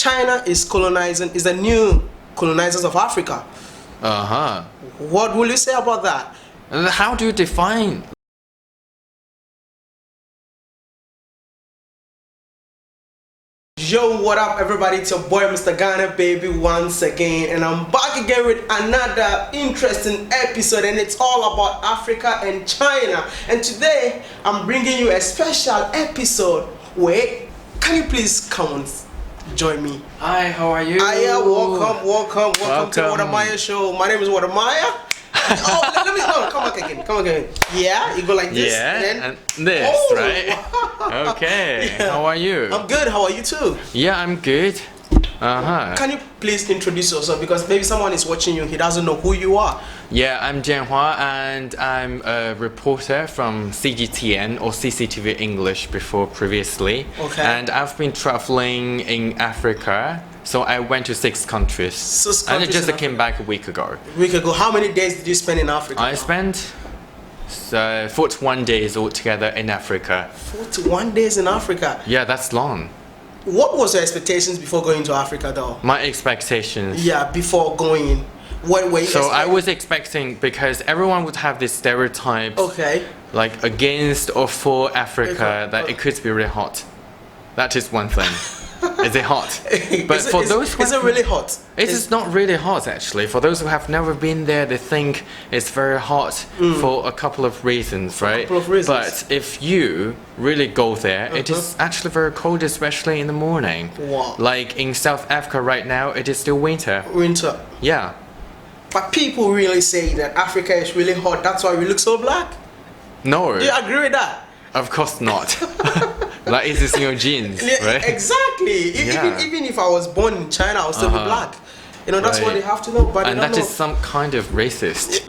China is the new colonizers of Africa. What will you say about that? And how do you define? Yo, what up everybody, it's your boy Mr. Ghana baby once again, and I'm back again with another interesting episode, and it's all about Africa and China. And today I'm bringing you a special episode. Wait, can you please come and join me? Hi, how are you? Welcome to the Wadamaya show. My name is Wadamaya. Oh, let me go. Come again. Yeah, you go like this. Yeah, and this, right? Okay. Yeah. How are you? I'm good. How are you too? Yeah, I'm good. Can you please introduce yourself, because maybe someone is watching you, he doesn't know who you are. Yeah, I'm Jianhua, and I'm a reporter from CGTN or CCTV English previously. Okay. And I've been traveling in Africa. So I went to 6 countries. And I just came back a week ago. How many days did you spend in Africa? I spent 41 days altogether in Africa. 41 days in Africa? Yeah, that's long. What was your expectations before going to Africa though? My expectations? Yeah, before going. What were you So I was expecting, because everyone would have this stereotype, like against or for Africa, that it could be really hot. That is one thing. Is it hot? But is it really hot? It is not really hot actually. For those who have never been there, they think it's very hot for a couple of reasons, right? But if you really go there, it is actually very cold, especially in the morning. Wow. Like in South Africa right now, it is still winter. Winter. Yeah. But people really say that Africa is really hot. That's why we look so black. No. Do you agree with that? Of course not. Like, it's in your genes, right? Exactly. Even if I was born in China, I would still be black. You know, that's what they have to know. But and that is some kind of racist.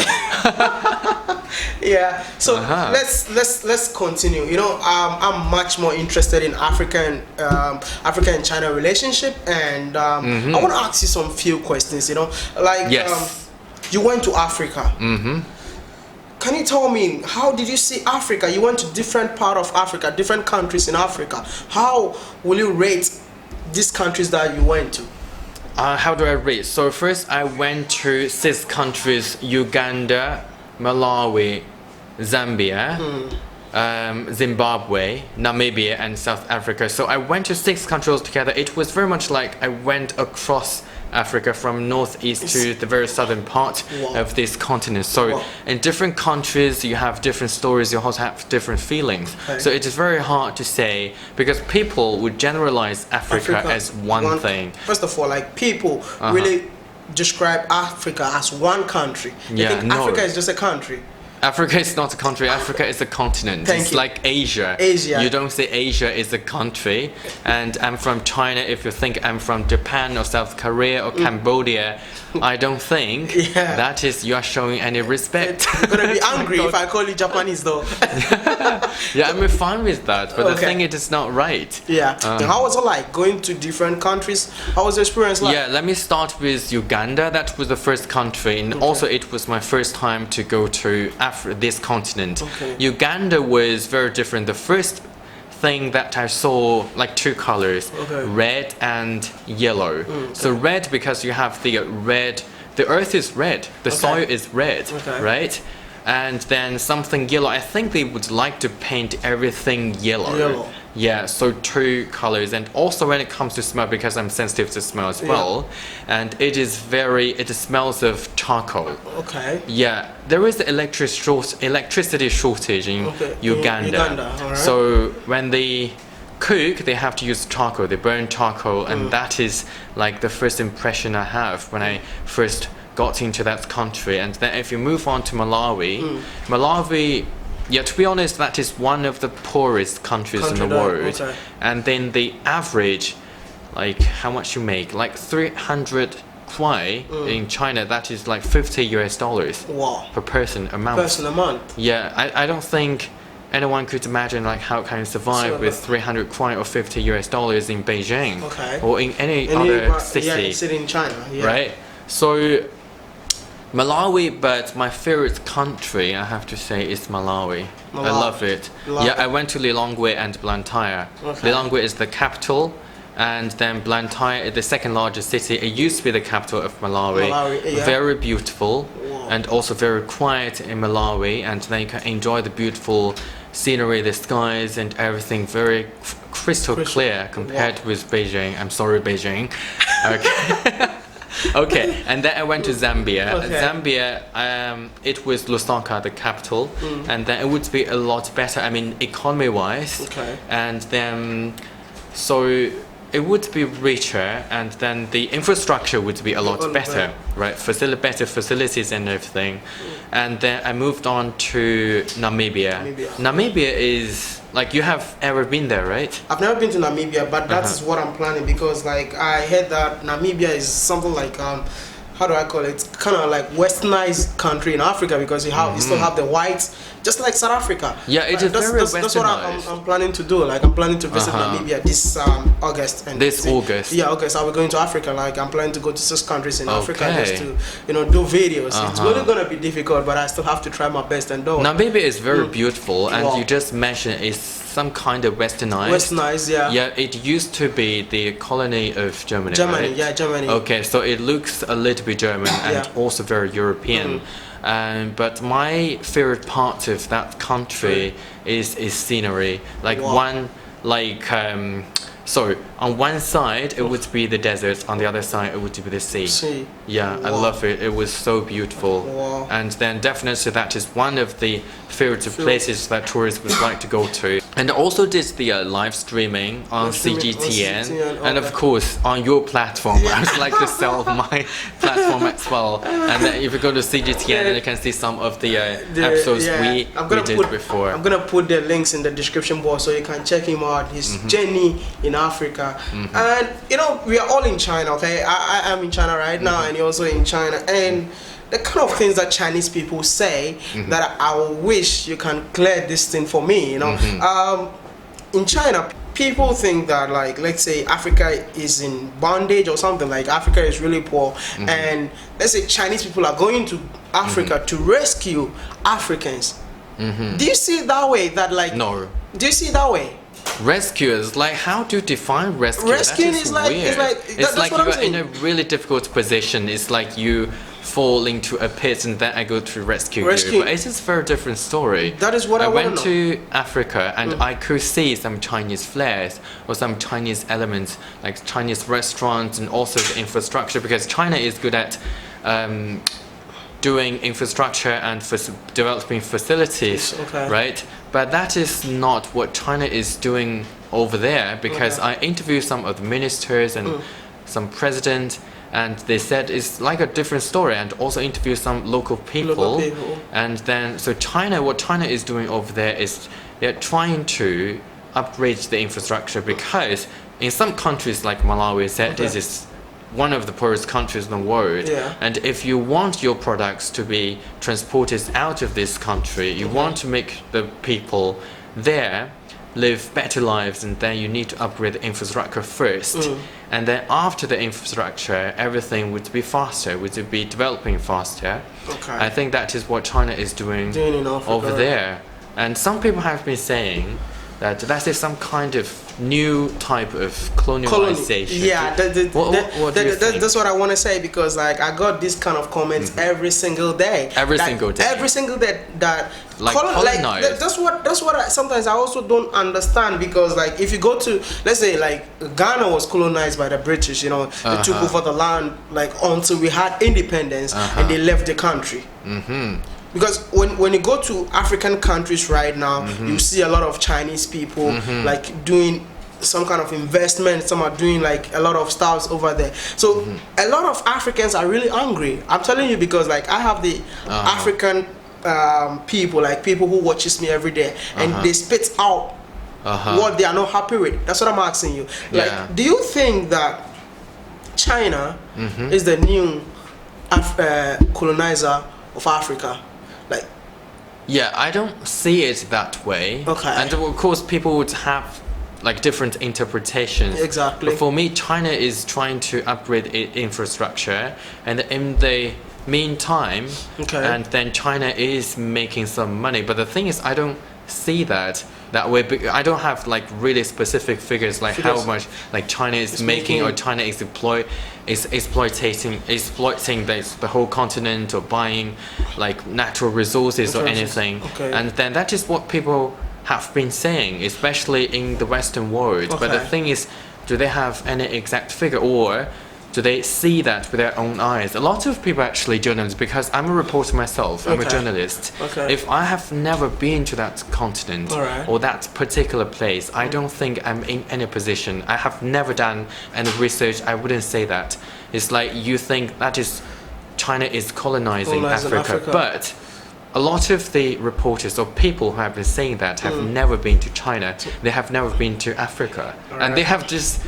Yeah. So let's continue. You know, I'm much more interested in Africa and China relationship, and I want to ask you some few questions. You know, like you went to Africa. Can you tell me, how did you see Africa? You went to different part of Africa, different countries in Africa. How will you rate these countries that you went to? How do I rate? So first I went to 6 countries: Uganda, Malawi, Zambia, Zimbabwe, Namibia, and South Africa. So I went to 6 countries together. It was very much like I went across Africa from northeast to the very southern part of this continent. So in different countries you have different stories, you also have different feelings. So it is very hard to say, because people would generalize Africa as one thing. First of all, like, people really describe Africa as one country. They think Africa is just a country. Africa is not a country. Africa is a continent. It's like Asia. You don't say Asia is a country. And I'm from China. If you think I'm from Japan or South Korea or Cambodia, I don't think that is you are showing any respect. You're gonna be angry if I call you Japanese though. Yeah, I'm fine with that, but the thing, it is not right. Yeah. How was it like going to different countries? How was the experience like? Yeah, let me start with Uganda. That was the first country, and also it was my first time to go to this continent. Uganda was very different. The first thing that I saw, like 2 colors, red and yellow. So red, because you have the earth is red, the soil is red, right? And then something yellow. I think they would like to paint everything yellow. Yeah, so 2 colors. And also when it comes to smell, because I'm sensitive to smell as well, and it smells of charcoal. Yeah, there is electricity shortage in Uganda. So when they cook, they have to use charcoal. They burn charcoal, and that is like the first impression I have when I first got into that country. And then if you move on to Malawi, yeah, to be honest, that is one of the poorest countries in the world. And then the average, like how much you make, like 300 kwai in China, that is like $50 per person a month. Yeah, I don't think anyone could imagine like how can you survive with 300 kwai or $50 in Beijing or in any other city in China, right? So Malawi, but my favorite country, I have to say, is Malawi. I love it. Yeah, I went to Lilongwe and Blantyre. Lilongwe is the capital, And then Blantyre, the second largest city, it used to be the capital of Malawi. Very beautiful, and also very quiet in Malawi. And then you can enjoy the beautiful scenery, the skies, and everything very crystal clear compared with Beijing. I'm sorry, Beijing. Okay. Okay, and then I went to Zambia. Zambia, it was Lusaka, the capital, and then it would be a lot better. I mean, economy-wise, and then so it would be richer, and then the infrastructure would be a lot better, right? Better facilities and everything. And then I moved on to Namibia. Namibia is like, you have ever been there, right? I've never been to Namibia, but that is what I'm planning, because like I heard that Namibia is something like how do I call it? Kind of like westernized country in Africa, because you still have the whites, just like South Africa. Yeah, it is very westernized. That's what I'm planning to do. Like I'm planning to visit Namibia this August. And August. Yeah, August. I'll be going to Africa. Like I'm planning to go to 6 countries in Africa just to do videos. It's really gonna be difficult, but I still have to try my best and do. Namibia is very beautiful, and you just mentioned it's some kind of westernized. Westernized, yeah. Yeah, it used to be the colony of Germany. Germany, right? yeah, Germany. Okay, so it looks a little bit German and also very European. But my favorite part of that country is scenery. Like so on one side it would be the desert, on the other side it would be the sea. Yeah, I love it. It was so beautiful. And then definitely that is one of the favorite places that tourists would like to go to. And I also did the live streaming on CGTN, and of course on your platform. I would like to sell my platform as well. And then if you go to CGTN, then you can see some of the episodes we did before. I'm gonna put the links in the description box so you can check him out, his journey in Africa. And we are all in China, okay? I am in China right now, and you're also in China, and the kind of things that Chinese people say that I wish you can clear this thing for me, in China, people think that, like, let's say Africa is in bondage or something, like Africa is really poor, and let's say Chinese people are going to Africa to rescue Africans. Do you see it that way? That like, no. Do you see it that way? Rescuers, like, how do you define rescue? Rescuing that is like, weird. It's like you're in a really difficult position. It's like you fall into a pit and then I go to rescue you. But it's just a very different story. That is what I went to Africa, and I could see some Chinese flares or some Chinese elements, like Chinese restaurants, and also the infrastructure, because China is good at doing infrastructure and developing facilities, right? But that is not what China is doing over there, because I interviewed some of the ministers and some presidents, and they said it's like a different story, and also interviewed some local people. And then, so what China is doing over there is they're trying to upgrade the infrastructure, because in some countries like Malawi, this is one of the poorest countries in the world, and if you want your products to be transported out of this country, you want to make the people there live better lives, and then you need to upgrade the infrastructure first, and then after the infrastructure, everything would be faster, would be developing faster. I think that is what China is doing over there. And some people have been saying that is some kind of new type of colonization. Yeah, that's what I want to say, because like I got this kind of comments every single day. Every single day that like colonized. Like, that's what sometimes I also don't understand, because like if you go to, let's say like Ghana was colonized by the British, they took over the land like until we had independence, and they left the country. Because when you go to African countries right now, you see a lot of Chinese people like doing some kind of investment. Some are doing like a lot of stuff over there. So a lot of Africans are really angry. I'm telling you, because like I have the African people, like people who watches me every day, and they spit out what they are not happy with. That's what I'm asking you. Like, do you think that China is the new colonizer of Africa? Like, yeah, I don't see it that way. And of course people would have like different interpretations. Exactly. But for me, China is trying to upgrade its infrastructure, and in the meantime, and then China is making some money. But the thing is, I don't see that way. I don't have like really specific figures like how much like China is making or China is exploiting the whole continent or buying like natural resources or anything. And then that is what people have been saying, especially in the Western world. But the thing is, do they have any exact figure, or do they see that with their own eyes? A lot of people actually journalists, because I'm a reporter myself, I'm a journalist. If I have never been to that continent or that particular place, I don't think I'm in any position. I have never done any research. I wouldn't say that. It's like you think that is China is colonizing Africa, but a lot of the reporters or people who have been saying that have never been to China. They have never been to Africa, and they have just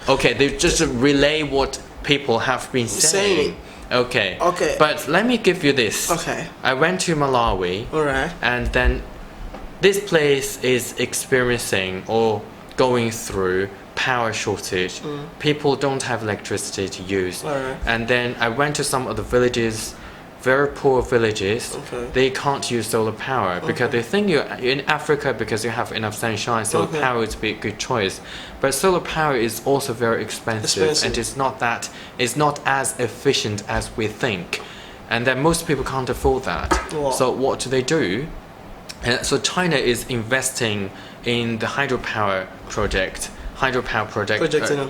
they just relay what people have been saying. Okay. But let me give you this. I went to Malawi. And then this place is experiencing or going through power shortage. People don't have electricity to use. And then I went to some of the villages, very poor villages. They can't use solar power because they think you're in Africa because you have enough sunshine. Solar power would be a good choice, but solar power is also very expensive. And it's not as efficient as we think, and then most people can't afford that. So what do they do? So China is investing in the hydropower project,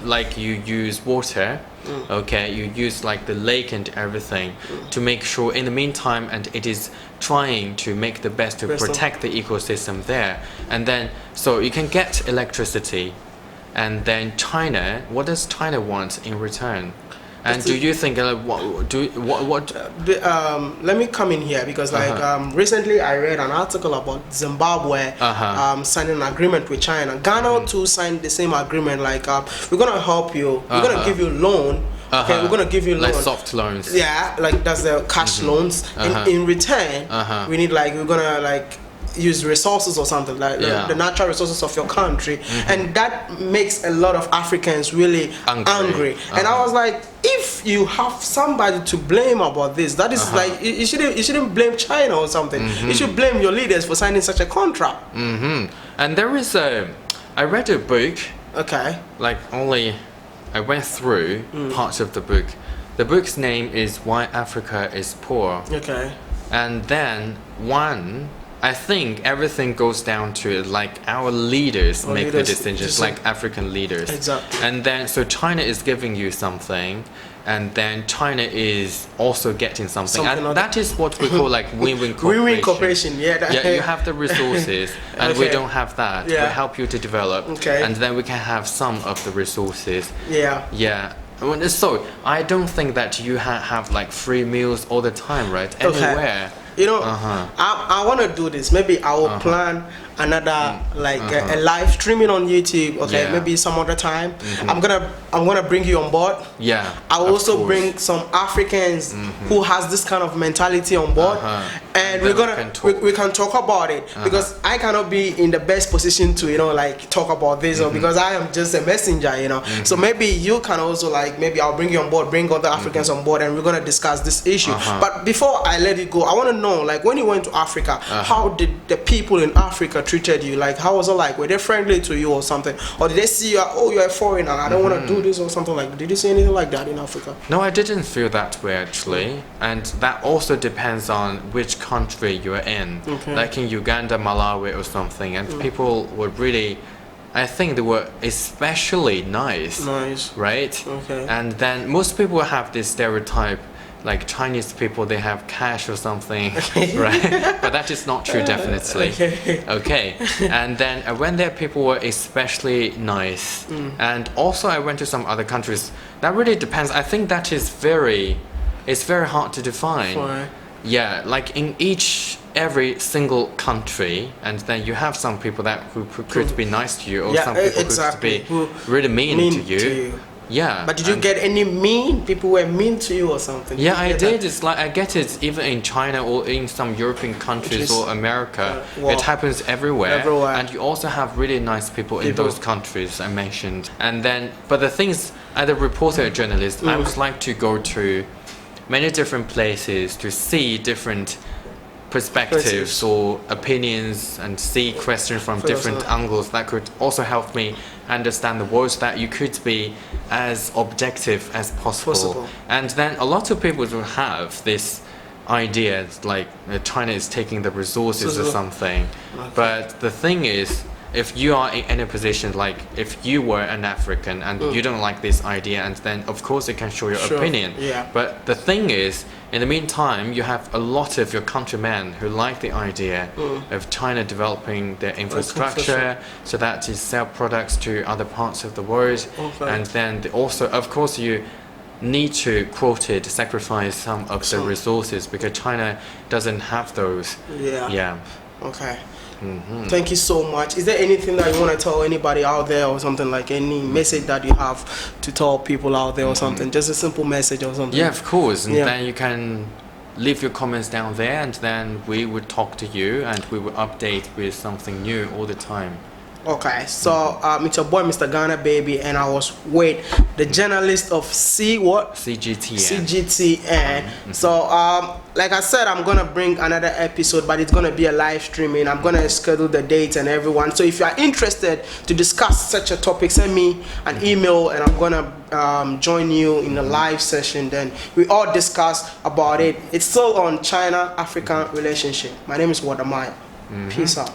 like you use water, you use like the lake and everything to make sure in the meantime, and it is trying to make the best to protect the ecosystem there. And then so you can get electricity, and then China, what does China want in return? And do you think let me come in here because recently I read an article about Zimbabwe signing an agreement with China. Ghana too signed the same agreement, like we're gonna help you, we're gonna give you loan. We're gonna give you loans. Like soft loans. Yeah, like that's the cash loans. In return, we need we're gonna use resources or something like the natural resources of your country, and that makes a lot of Africans really angry. And I was like, if you have somebody to blame about this, that is you shouldn't blame China or something. You should blame your leaders for signing such a contract. And there is I read a book. I went through parts of the book. The book's name is Why Africa is Poor. And then I think everything goes down to our leaders make the decisions, like African leaders. And then so China is giving you something, and then China is also getting something. And that is what we call win-win cooperation. Win-win cooperation, you have the resources and we don't have that. We help you to develop, and then we can have some of the resources. So I don't think that you have free meals all the time, right? Anywhere. I want to do this. Maybe I will plan another a live streaming on YouTube. Maybe some other time. I'm gonna bring you on board. I'll also bring some Africans who has this kind of mentality on board, and we can talk about it, because I cannot be in the best position to talk about this, or because I am just a messenger. So maybe you can also maybe I'll bring you on board, bring other Africans on board, and we're gonna discuss this issue. But before I let it go, I want to know when you went to Africa, how did the people in Africa treated you? How was it were they friendly to you or something, or did they see you, you're a foreigner, I don't want to do this or something did you see anything like that in Africa? No, I didn't feel that way actually, and that also depends on which country you're in. Like in Uganda, Malawi or something, and people were really, I think they were especially nice, right? And then most people have this stereotype Chinese people, they have cash or something, right? But that is not true, definitely. And then when there people were especially nice, and also I went to some other countries. That really depends. I think that is it's very hard to define. In every single country, and then you have some people who could be nice to you, or some people could be really mean to you. But did you get any mean? People were mean to you or something? I did. It's I get it even in China or in some European countries or America. It happens everywhere. And you also have really nice people in those countries I mentioned. And then, but the thing is, as a reporter, a journalist, I would like to go to many different places to see different perspectives or opinions and see questions from different angles that could also help me understand the world, so that you could be as objective as possible. And then a lot of people will have this idea like China is taking the resources or something. But the thing is, if you are in a position, like if you were an African and you don't like this idea, and then of course you can show your opinion. But the thing is, in the meantime, you have a lot of your countrymen who like the idea of China developing their infrastructure so that it sell products to other parts of the world. And then also, of course, you need to, quoted, sacrifice some of the resources because China doesn't have those. Okay. Thank you so much. Is there anything that you want to tell anybody out there or something, like any message that you have to tell people out there or something? Just a simple message or something? Yeah, of course. And then you can leave your comments down there, and then we would talk to you and we will update with something new all the time. Okay, so it's your boy Mr. Ghana Baby, and I was with the journalist of CGTN. So like I said, I'm gonna bring another episode, but it's gonna be a live streaming. I'm gonna schedule the dates and everyone. So if you are interested to discuss such a topic, send me an email, and I'm gonna join you in a live session. Then we all discuss about it. It's still on China-African relationship. My name is Wadamaya. Peace out.